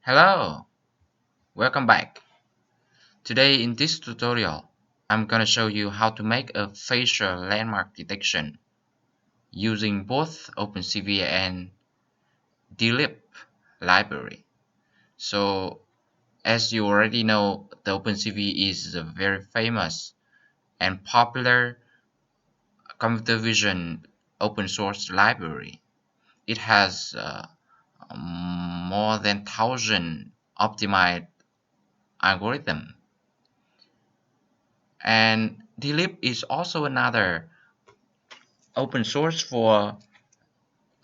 Hello, welcome back. Today in this tutorial, I'm gonna show you how to make a facial landmark detection using both OpenCV and Dlib library. So as you already know, the OpenCV is a very famous and popular computer vision open source library. It has more than 1,000 optimized algorithms. And Dlib is also another open source for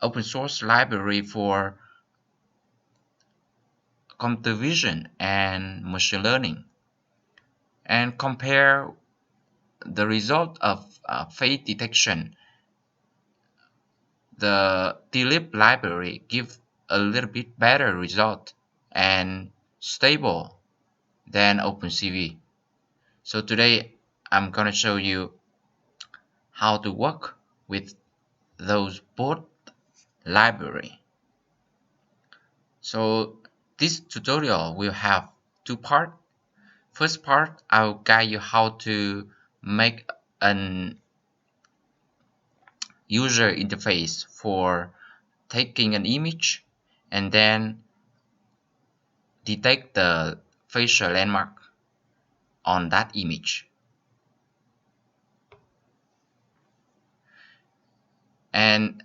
open source library for computer vision and machine learning, and compare the result of face detection. The Dlib library gives a little bit better result and stable than OpenCV. So today I'm gonna show you how to work with those both library. So this tutorial will have two parts. First part, I'll guide you how to make an user interface for taking an image and then detect the facial landmark on that image. And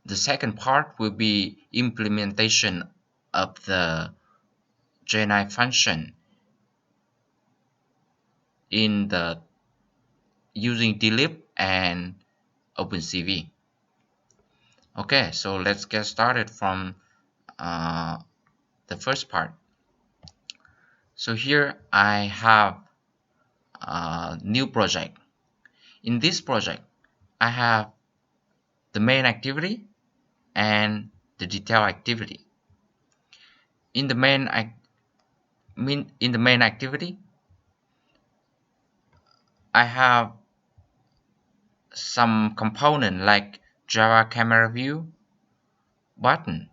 the second part will be implementation of the GenAI function in the using Dlib and OpenCV. Okay, so let's get started from the first part. So here I have a new project. In this project, I have the main activity and the detail activity. In the main activity, I have some component like Java camera view button,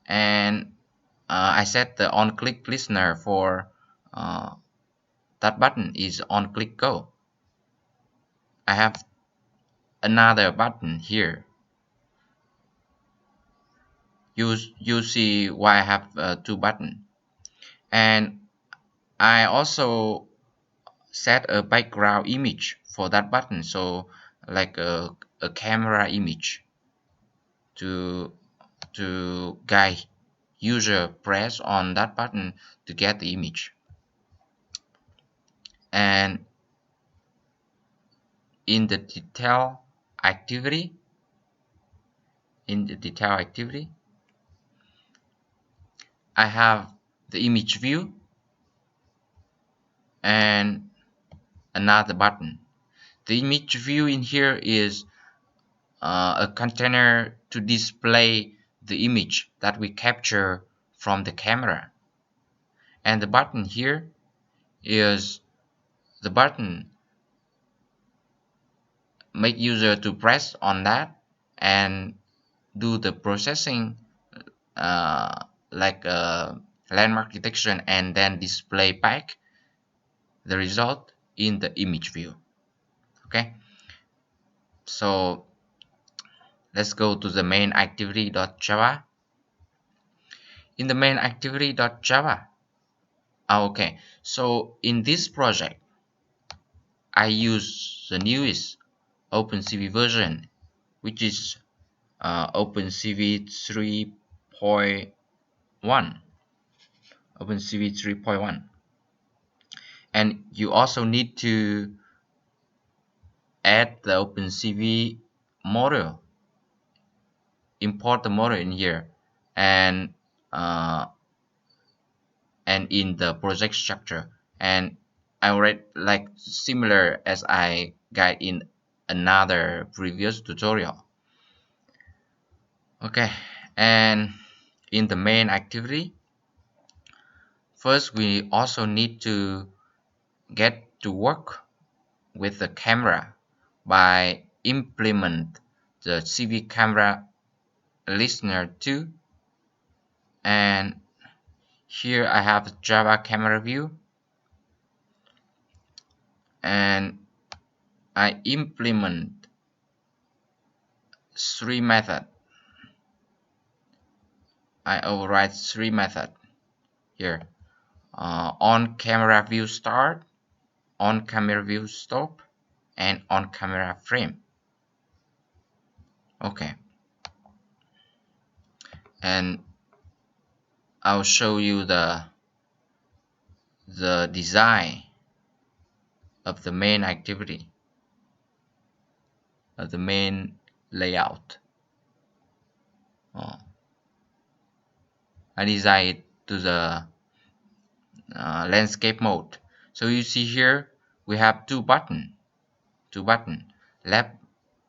and I set the on-click listener for that button is on-click go. I have another button here. You see why I have two buttons, and I also set a background image for that button, so like a camera image to guide user press on that button to get the image. And in the detail activity I have the image view and another button. The image view in here is a container to display the image that we capture from the camera, and the button here is the button make user to press on that and do the processing like landmark detection, and then display back the result in the image view. Okay, so let's go to the main activity.java. In the main activity.java, okay, so in this project I use the newest OpenCV version, which is OpenCV 3.1. OpenCV 3.1. And you also need to add the OpenCV model, import the model in here, and in the project structure. And I already like similar as I guide in another previous tutorial. Okay, and in the main activity, first we also need to get to work with the camera by implement the CV camera listener 2 And here I have Java camera view, and I implement 3 methods. I override 3 methods here. On camera view start, on camera view stop, and on camera frame. Okay, and I'll show you the design of the main activity, of the main layout. I design it to the landscape mode. So you see here we have two button, left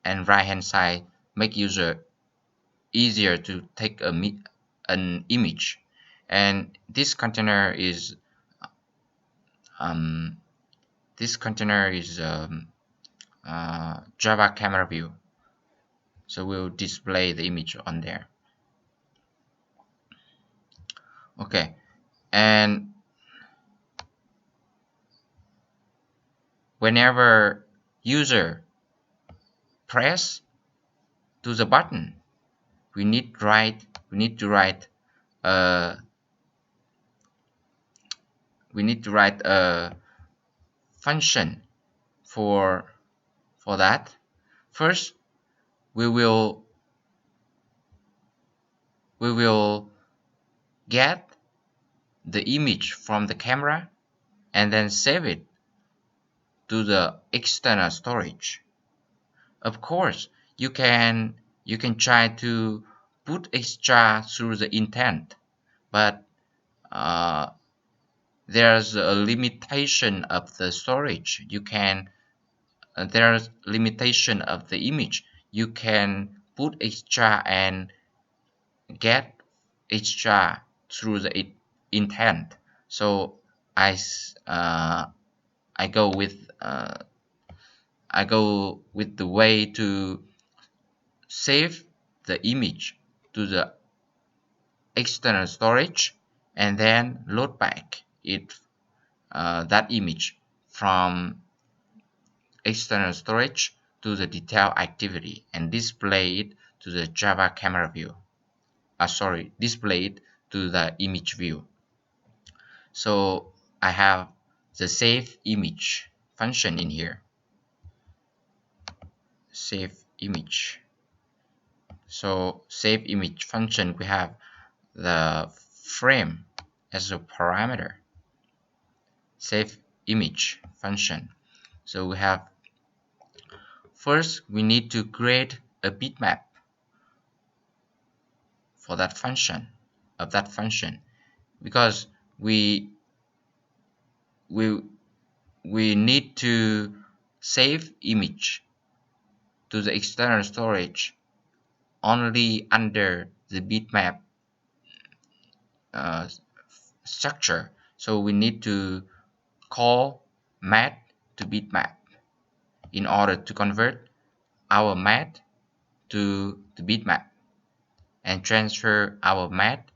and right hand side, make user easier to take an image. And this container is Java camera view, so we'll display the image on there. Okay, and whenever user press to the button, we need to write a function for that. First, we will get the image from the camera and then save it to the external storage. Of course, you can try to put extra through the intent, but there's a limitation of the storage. There's limitation of the image. You can put extra and get extra through the intent. So I go with the way to save the image to the external storage and then load back that image from external storage to the detail activity and display it to the Java camera view. Display it to the image view. So I have the save image function in here. Save image. So save image function, we have the frame as a parameter. Save image function. So we have, first we need to create a bitmap for that function, because we need to save image to the external storage only under the bitmap structure. So we need to call mat to bitmap in order to convert our mat to the bitmap and transfer our mat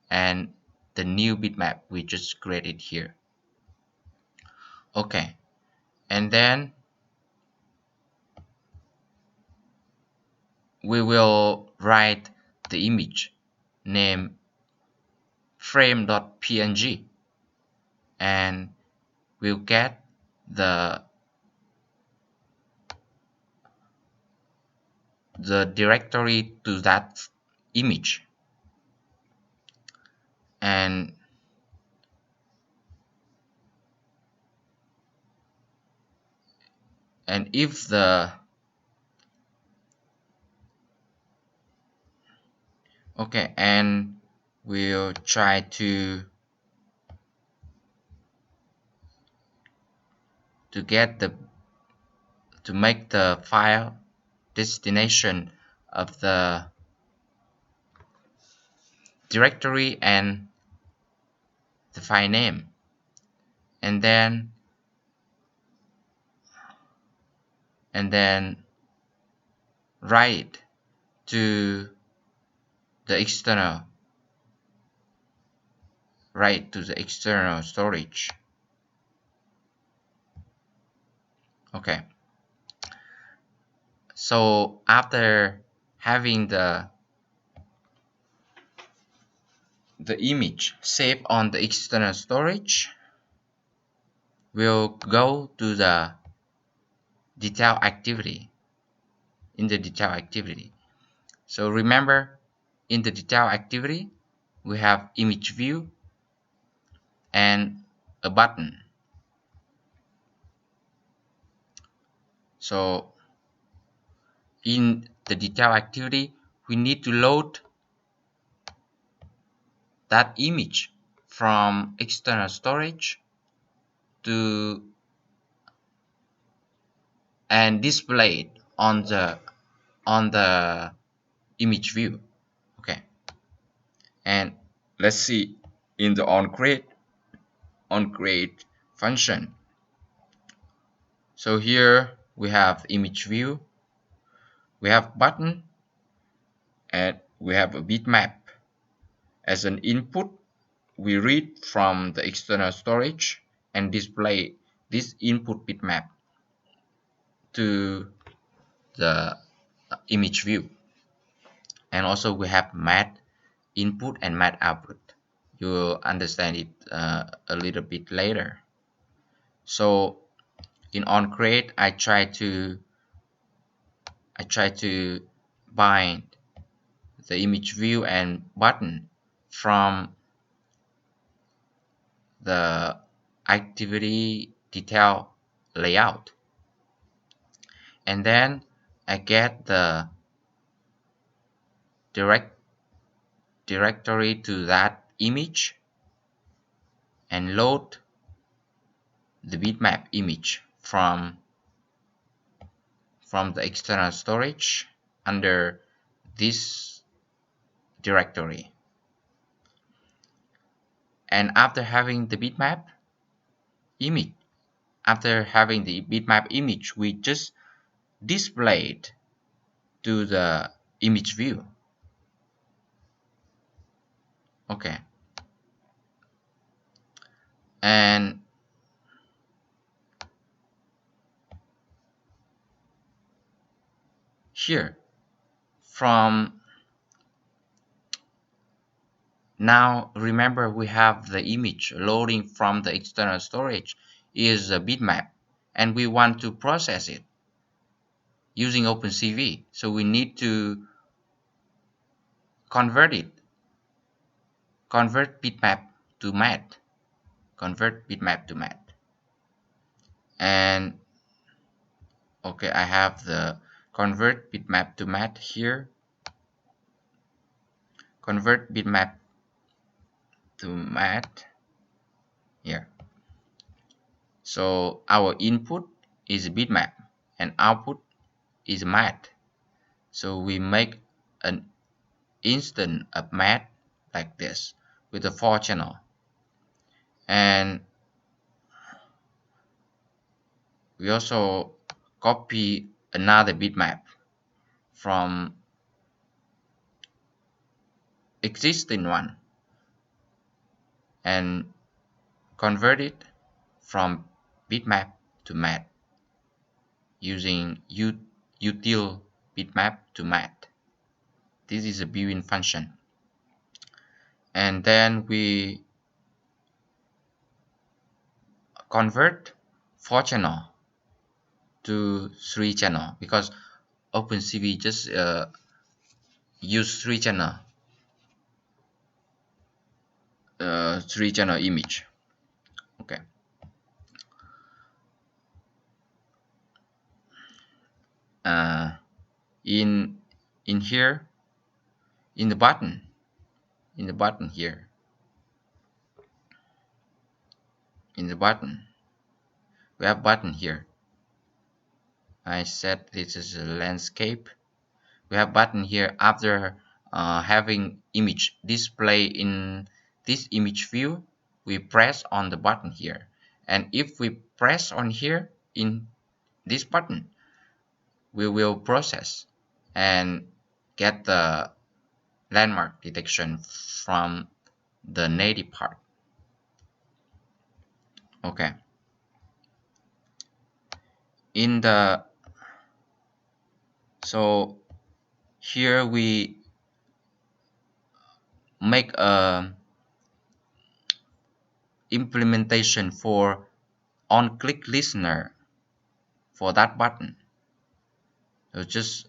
and the new bitmap we just created here. Okay, and then we will write the image name frame.png and we'll get the directory to that image, and if the okay, and we'll try to make the file destination of the directory and the file name, and then write to the external write to the external storage. Okay, so after having the image saved on the external storage, we'll go to the detail activity. In the detail activity, so remember, in the detail activity we have image view and a button. So in the detail activity, we need to load that image from external storage to and display it on the image view. Okay, and let's see in the onCreate function. So here we have image view, we have button, and we have a bitmap. As an input, we read from the external storage and display this input bitmap to the image view. And also we have math input and math output. You will understand it a little bit later. So in onCreate, I try to bind the image view and button from the activity detail layout, and then I get the directory to that image and load the bitmap image from the external storage under this directory. And after having the bitmap image, we just display it to the image view. Okay, and here from now, remember, we have the image loading from the external storage is a bitmap, and we want to process it using OpenCV. So we need to convert bitmap to math, and okay, I have the convert bitmap to math here. Convert bitmap to math here. So our input is bitmap and output is math. So we make an instance of math like this with a 4 channel, and we also copy another bitmap from existing one and convert it from bitmap to math using util bitmap to math. This is a built-in function, and then we convert 4 channel to 3 channel because OpenCV just use 3 channel image. Okay, in here, in the button here, we have button here. I said this is a landscape. We have button here. After having image display in this image view, we press on the button here, and if we press on here in this button, we will process and get the landmark detection from the native part. Okay, in the so here we make a implementation for on-click listener for that button. So just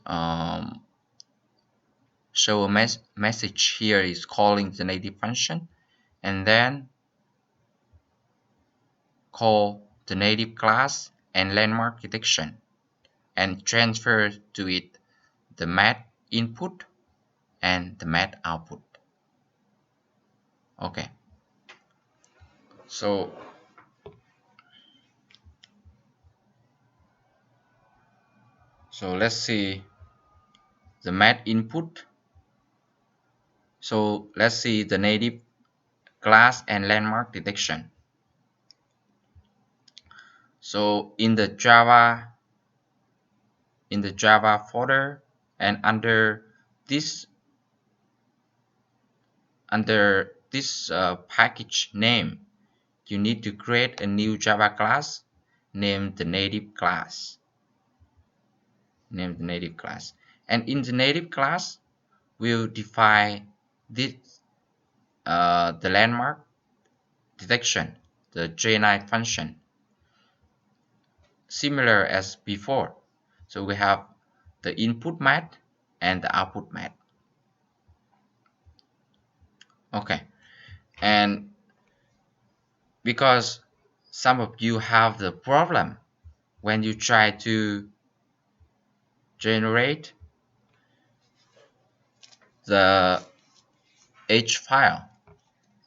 show a message here is calling the native function, and then call the native class and landmark detection, and transfer to it the math input and the math output. Okay, so let's see the math input. So let's see the native class and landmark detection. So in the Java folder, and this under this package name, you need to create a new Java class named the native class. And in the native class, we'll define this the landmark detection, the J9 function, similar as before. So we have the input math and the output math. Okay, and because some of you have the problem when you try to generate the H file,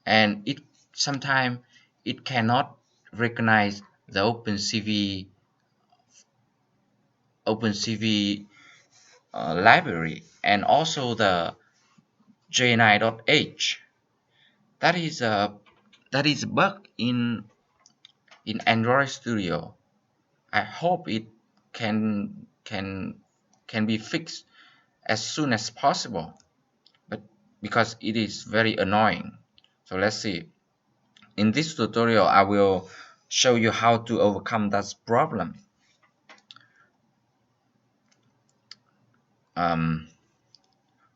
and it sometimes it cannot recognize the OpenCV library and also the J9.h. That is a bug in Android Studio. I hope it can be fixed as soon as possible, but because it is very annoying. So let's see. In this tutorial, I will show you how to overcome that problem.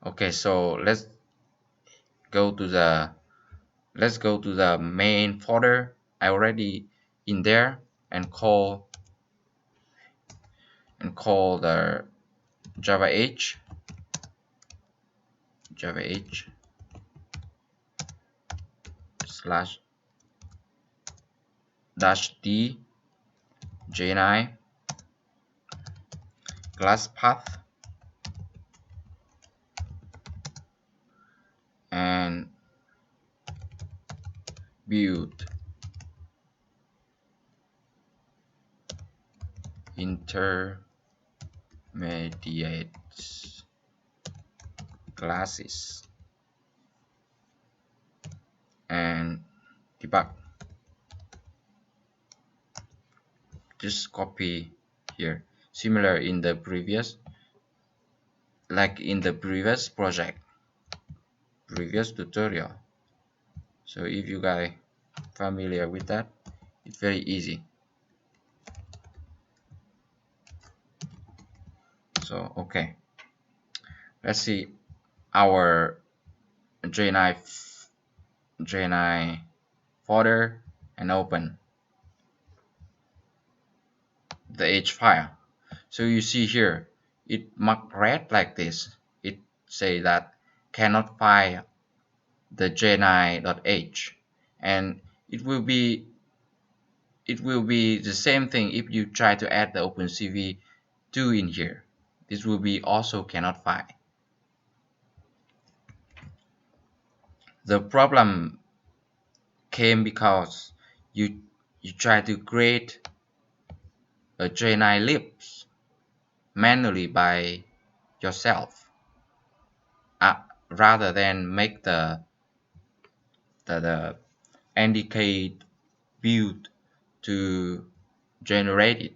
Okay, so go to the let's go to the main folder. I already in there, and call the java h slash dash d j9 class path and build intermediate classes and debug. Just copy here, similar in the previous previous tutorial. So if you guys familiar with that, it's very easy. So okay, let's see our J9 folder and open the H file. So you see here it marked red like this. It say that cannot find the j9.h, and it will be the same thing if you try to add the OpenCV 2 in here. This will be also cannot find. The problem came because you try to create a J9 libs manually by yourself, rather than make the indicate build to generate it.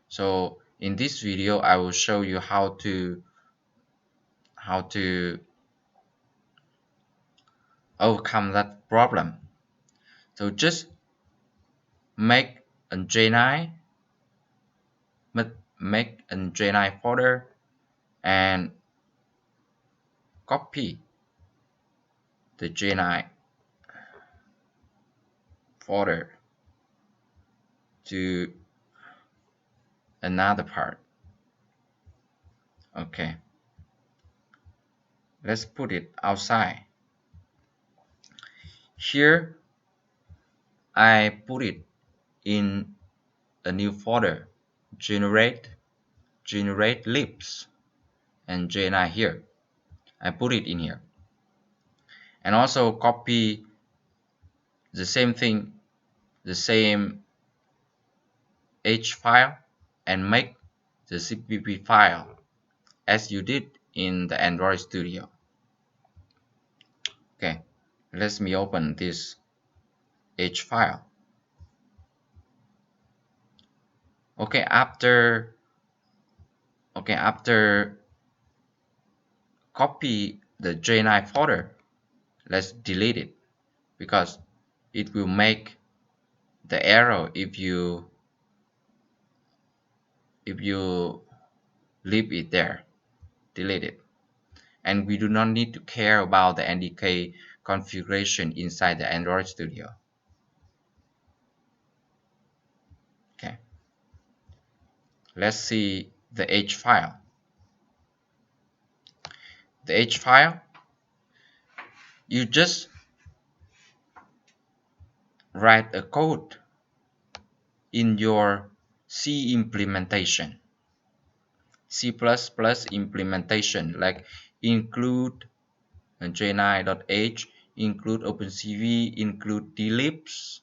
So in this video, I will show you how to overcome that problem. So just make a J9, make a J9 folder and copy the J9 folder to another part. Okay, let's put it outside. Here I put it in a new folder, generate libs, and J9 here. I put it in here, and also copy the same thing, the same H file, and make the CPP file as you did in the Android Studio. Okay, let me open this H file. Okay, after copy the J9 folder, let's delete it because it will make the error if you leave it there. Delete it. And we do not need to care about the NDK configuration inside the Android Studio. Okay, let's see the H file. The H file, you just write a code in your C implementation, C++ implementation, like include j9.h, include OpenCV, include dlibs.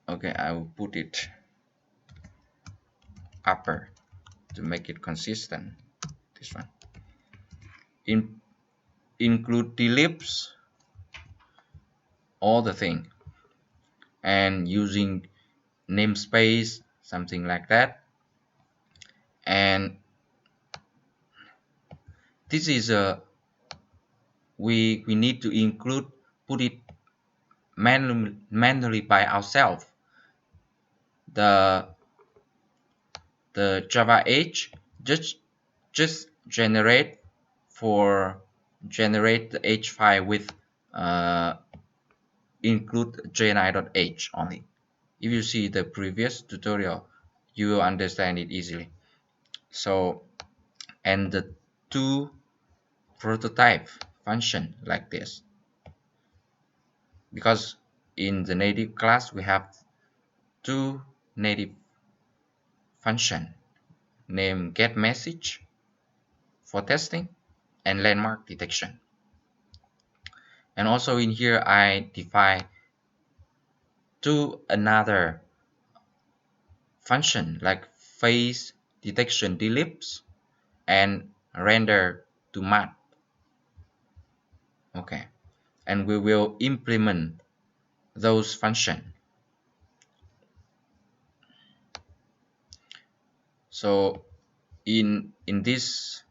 Okay, I will put it upper to make it consistent. This one. Include dlibs, all the thing, and using namespace, something like that. And this is a we need to put it manually by ourselves. The Java H just generate the H file with include j9.h only. If you see the previous tutorial, you will understand it easily. So, and the two prototype function like this, because in the native class we have two native function named getMessage for testing and landmark detection. And also in here I define another function like face detection dlibs and render to map. Okay, and we will implement those functions. So in this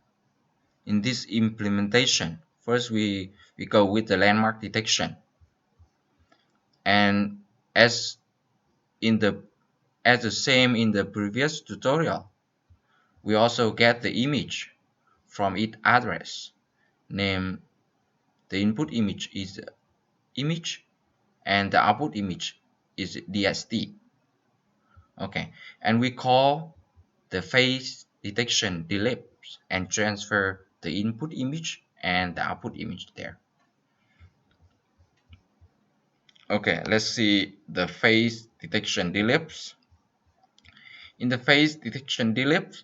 implementation, first we go with the landmark detection, and as the same in the previous tutorial, we also get the image from its address. Name the input image is image and the output image is DST. Okay, and we call the face detection dlib and transfer the input image and the output image there. Okay, let's see the face detection dlibs. In the face detection dlib,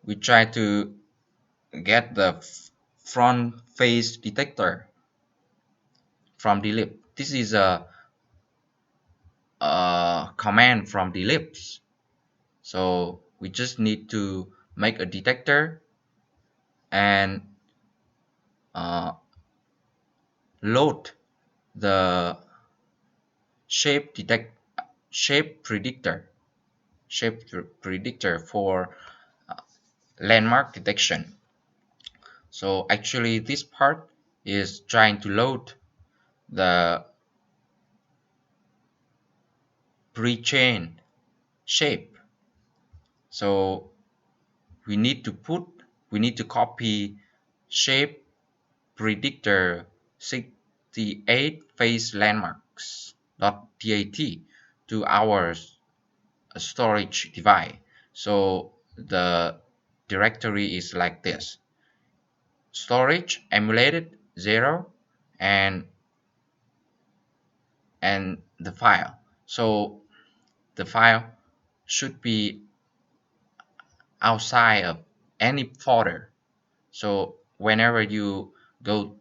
we try to get the front face detector from dlib. This is a command from dlibs. So we just need to make a detector and load the shape predictor for landmark detection. So actually this part is trying to load the pre-chain shape. So we need to copy shape predictor 68 phase landmarks .dat to our storage device. So the directory is like this: storage emulated 0 and the file. So the file should be outside of any folder. So whenever you go,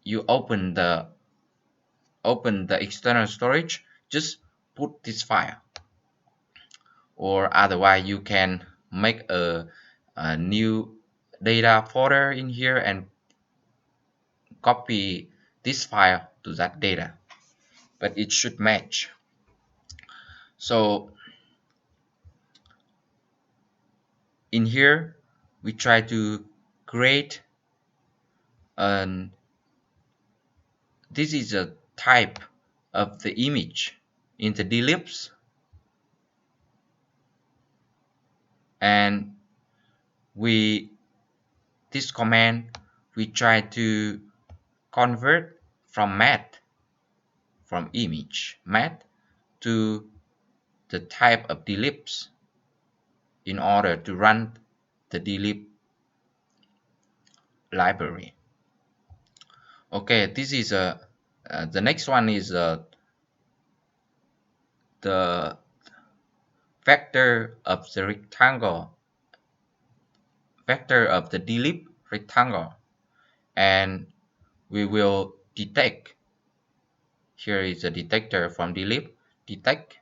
you open the external storage, just put this file, or otherwise you can make a new data folder in here and copy this file to that data, but it should match. So in here we try to create an this is a type of the image in the dlibs, and this command we try to convert from math, from image math to the type of dlibs in order to run the dlib library. Okay, this is the next one is the vector of the rectangle, vector of the dlib rectangle, and we will detect, here is a detector from dlib, detect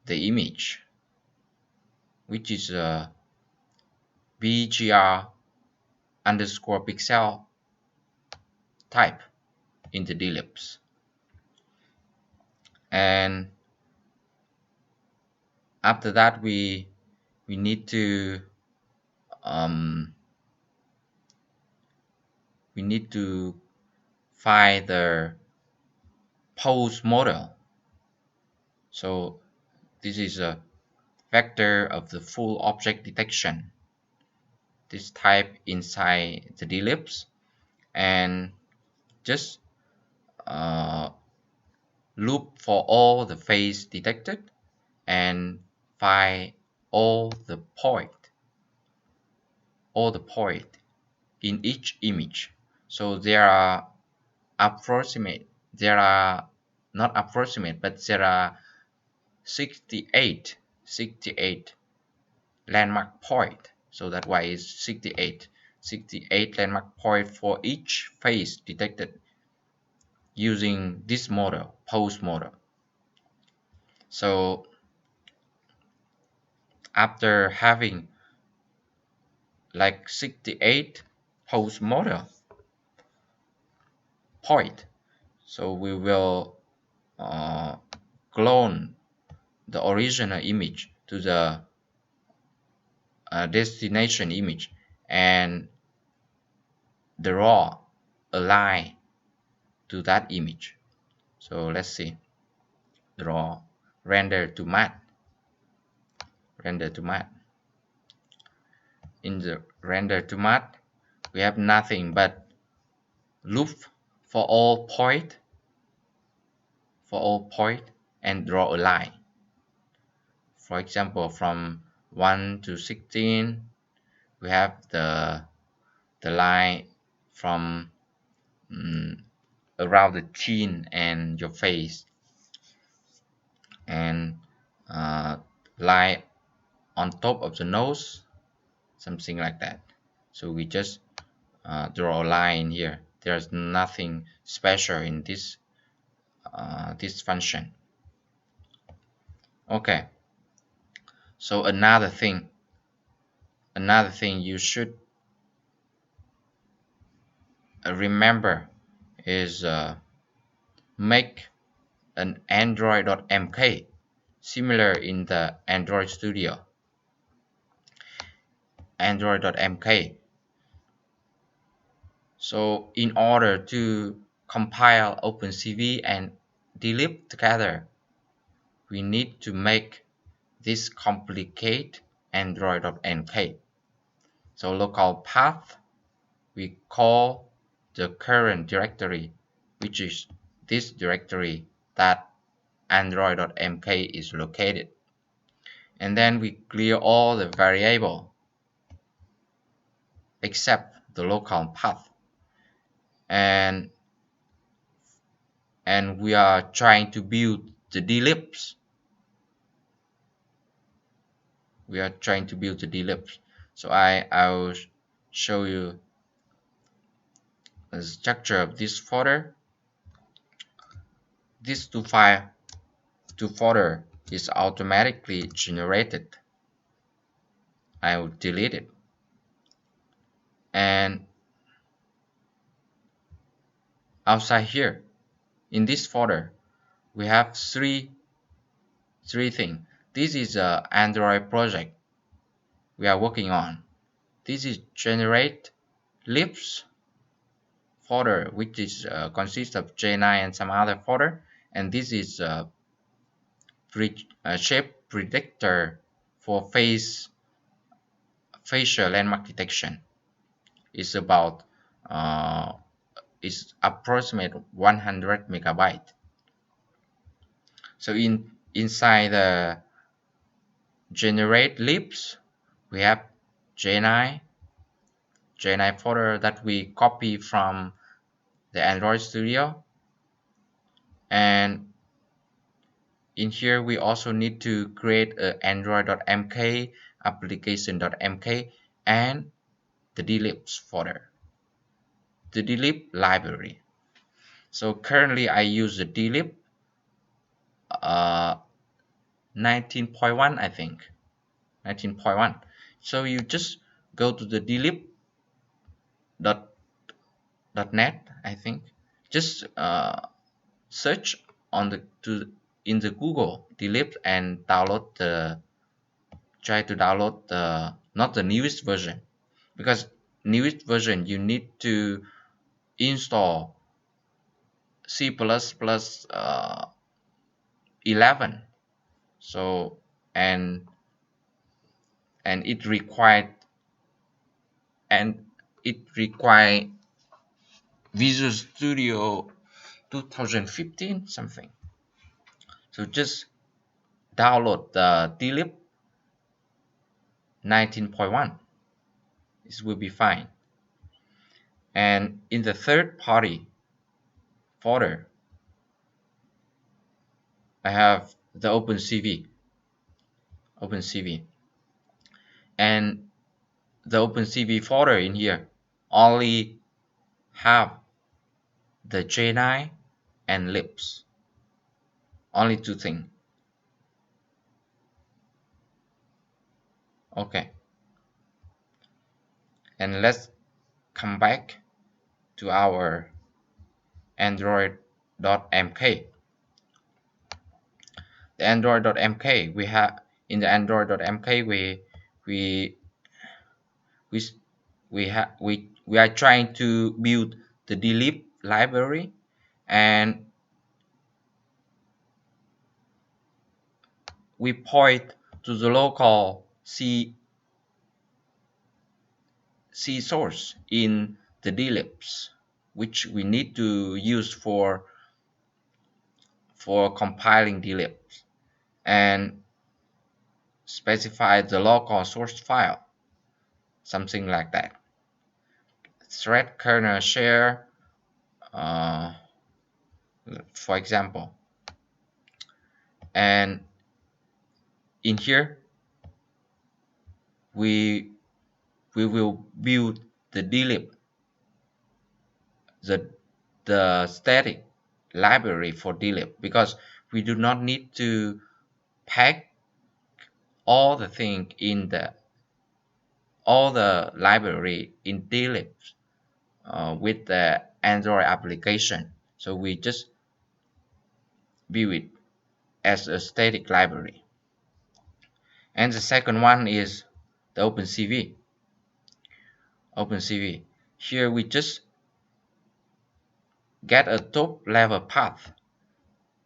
the image, which is bgr underscore pixel type in the dlibs. And after that we need to find the pose model. So this is a vector of the full object detection, this type inside the dlibs, and just loop for all the face detected and find all the point in each image. So there are not approximate, but there are 68 landmark point. So that's why it's 68 landmark point for each face detected using this model, pose model. So after having like 68 pose model point, so we will clone the original image to the destination image and draw a line to that image. So let's see, draw render to matte. In the render to matte we have nothing but loop for all point and draw a line. For example, from 1 to 16 we have the line from around the chin and your face, and line on top of the nose, something like that. So we just draw a line here. There's nothing special in this this function. Okay, so another thing you should remember is make an android.mk similar in the Android Studio. Android.mk. So in order to compile OpenCV and Dlib together, we need to make this complicate android.nk. So local path, we call the current directory, which is this directory that android.mk is located. And then we clear all the variable except the local path. And we are trying to build the dlibs. So I'll show you the structure of this folder. This to folder is automatically generated. I will delete it. And outside here, in this folder, we have three things. This is an Android project we are working on. This is generate libs folder, which is consists of J9 and some other folder. And this is shape predictor for facial landmark detection. It's about is approximate 100 megabyte. So inside the generate libs, we have J9 folder that we copy from the Android Studio. And in here we also need to create a android.mk, application.mk, and the dlibs folder, the dlib library. So currently I use the dlib 19.1, I think 19.1. So you just go to the dlib.net, I think. Just search on in the Google dlib and try to download the not the newest version, because newest version you need to install C++ 11. So and it required Visual Studio 2015 something. So just download the dlib 19.1. This will be fine. And in the third party folder, I have the OpenCV. And the OpenCV folder in here only have the J9 and libs. Only two things. Okay. And let's come back to our android.mk. The android.mk, we have in the android.mk we are trying to build the dlib library, and we point to the local C source in the dlibs, which we need to use for compiling dlibs, and specify the local source file, something like that. Thread kernel share, for example. And in here we will build the dlib, the static library for dlib, because we do not need to pack all the thing in all the library in dlib with the Android application. So we just build it as a static library. And the second one is the OpenCV. Here we just get a top level path,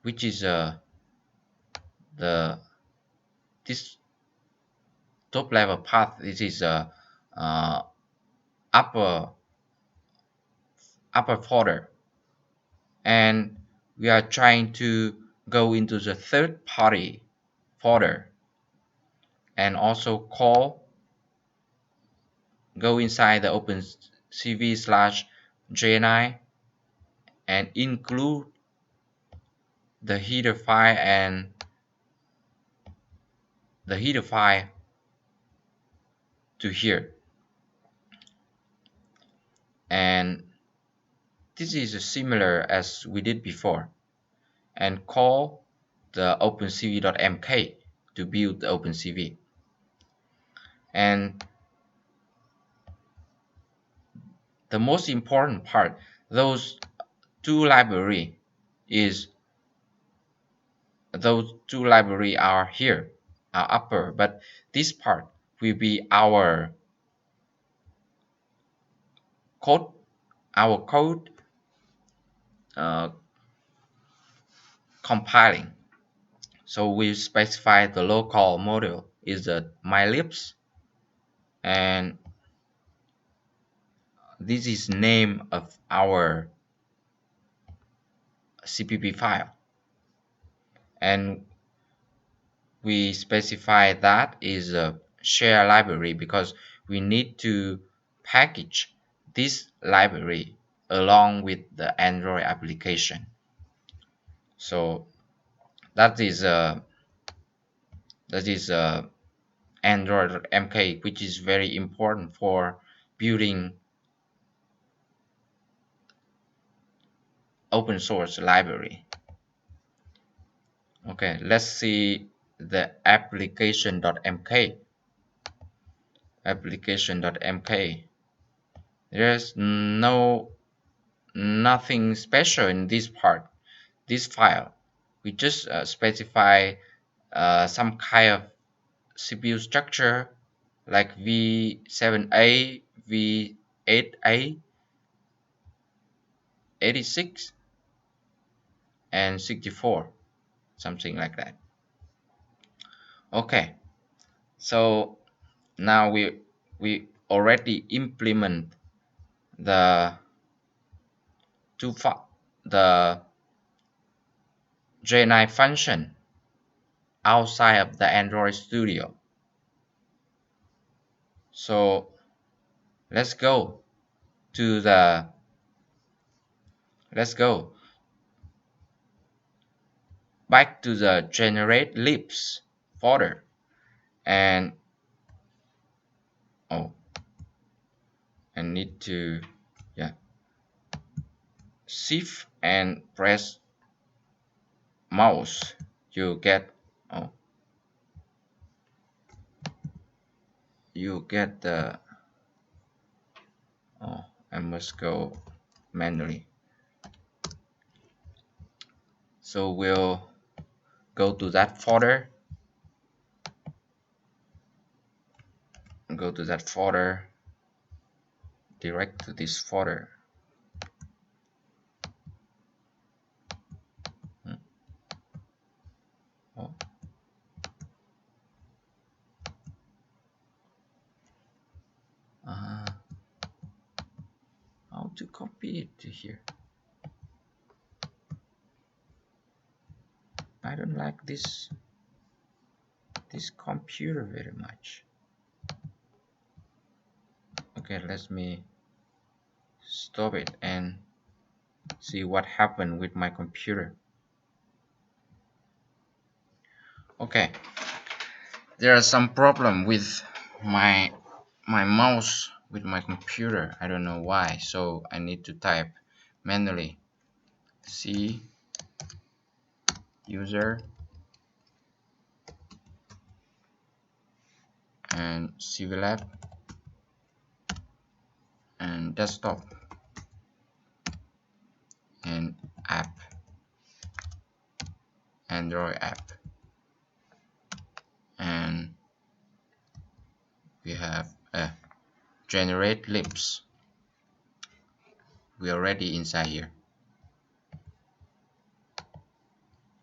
which is the the this top level path. This is a upper folder, and we are trying to go into the third party folder and also go inside the OpenCV/JNI and include the header file and the header file to here. And this is similar as we did before, and call the OpenCV.mk to build the OpenCV. And the most important part, those two libraries are here, are upper, but this part will be our code uh, compiling. So we specify the local module is the mylibs, and this is name of our CPP file, and we specify that is a share library because we need to package this library along with the Android application. So that is Android.mk, which is very important for building open source library. Okay, let's see the application.mk. There's nothing special in this part, this file. We just specify some kind of CPU structure like V7A, V8A, 86, and 64, something like that. Okay, so now we already implement the the JNI function outside of the Android Studio. So let's go back to the generate libs folder, and I need to shift and press mouse. You get the I must go manually. So we'll go to that folder, direct to this folder. How to copy it to here? I don't like this computer very much. Okay, let me stop it and see what happened with my computer. Okay, there are some problem with my mouse with my computer. I don't know why, so I need to type manually C user and CVLab and desktop and app, Android app, and we have generate libs. We are already inside here.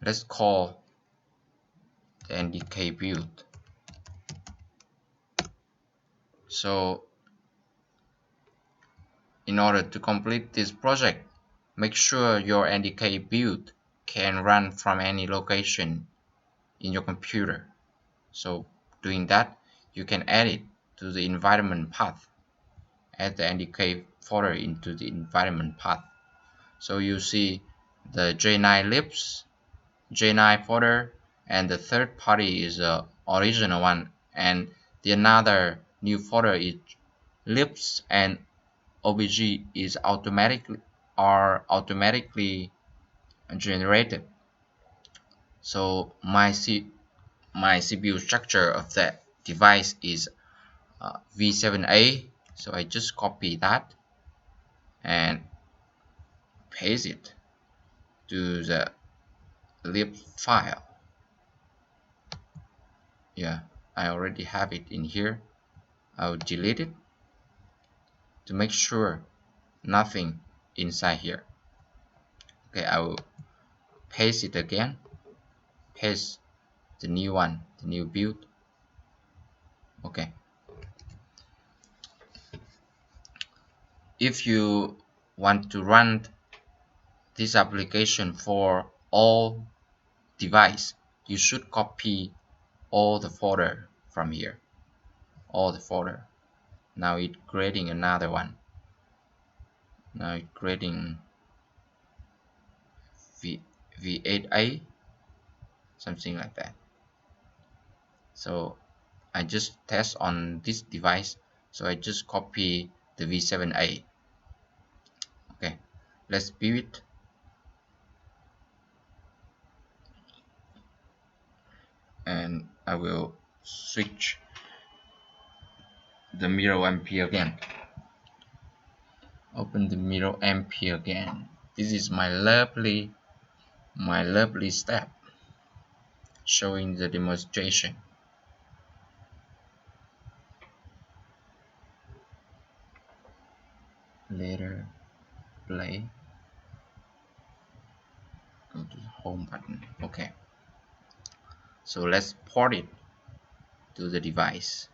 Let's call the NDK build. So in order to complete this project, make sure your NDK build can run from any location in your computer. So doing that, you can add it to the environment path. Add the NDK folder into the environment path. So you see the J9 libs, J9 folder, and the third party is the original one, and the another new folder is libs, and obj is automatically generated. So my CPU structure of that device is V7A, so I just copy that and paste it to the lib file. Yeah, I already have it in here. I'll delete it to make sure nothing inside here. Okay, I will paste it again, paste the new one, the new build. Okay, if you want to run this application for all device, you should copy all the folder from here, all the folder. Now it's creating another one. Now it's creating V8A, something like that. So I just test on this device, so I just copy the V7A. Okay, let's build it. And I will switch the Miro MP again. Open the Miro MP again. This is my lovely step showing the demonstration. Later play. Go to the home button. Okay. So let's port it to the device.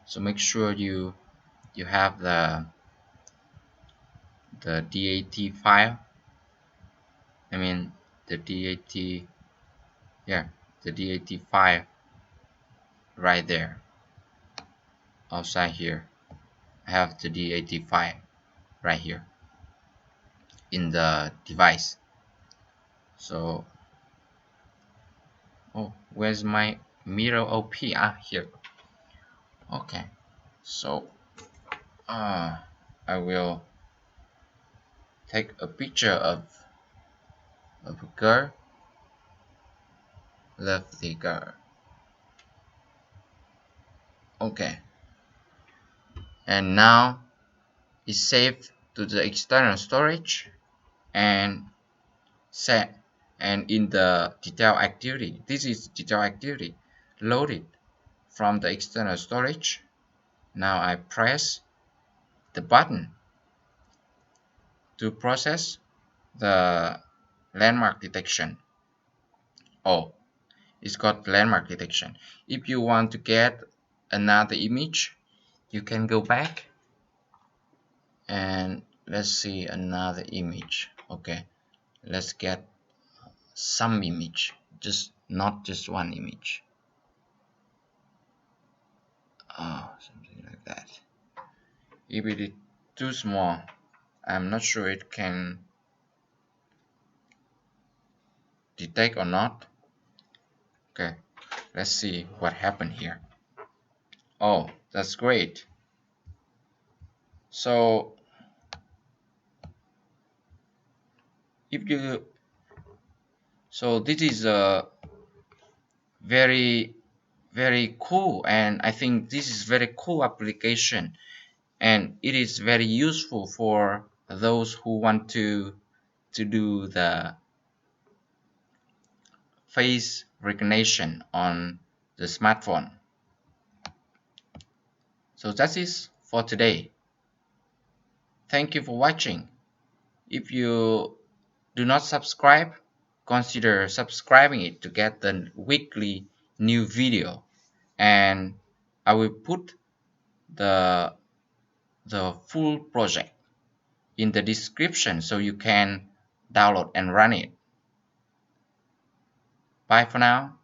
So make sure you have the DAT file. I mean the DAT, yeah, the DAT file right there. Outside here, I have the DAT file right here in the device. So, oh, where's my Miro OP? Ah, here. Okay, so I will take a picture of a girl, lovely girl. Okay, and now it's saved to the external storage and set, and in the detail activity, this is detail activity loaded from the external storage. Now I press the button to process the landmark detection. Oh, it's got landmark detection. If you want to get another image, you can go back and let's see another image. Okay, let's get some image, just not just one image. Something like that. If it is too small, I'm not sure it can detect or not. Okay, let's see what happened here. Oh, that's great. So if you, so this is a very cool, and I think this is very cool application, and it is very useful for those who want to do the face recognition on the smartphone. So that's it for today. Thank you for watching. If you do not subscribe, consider subscribing it to get the weekly new video. And I will put the full project in the description so you can download and run it. Bye for now.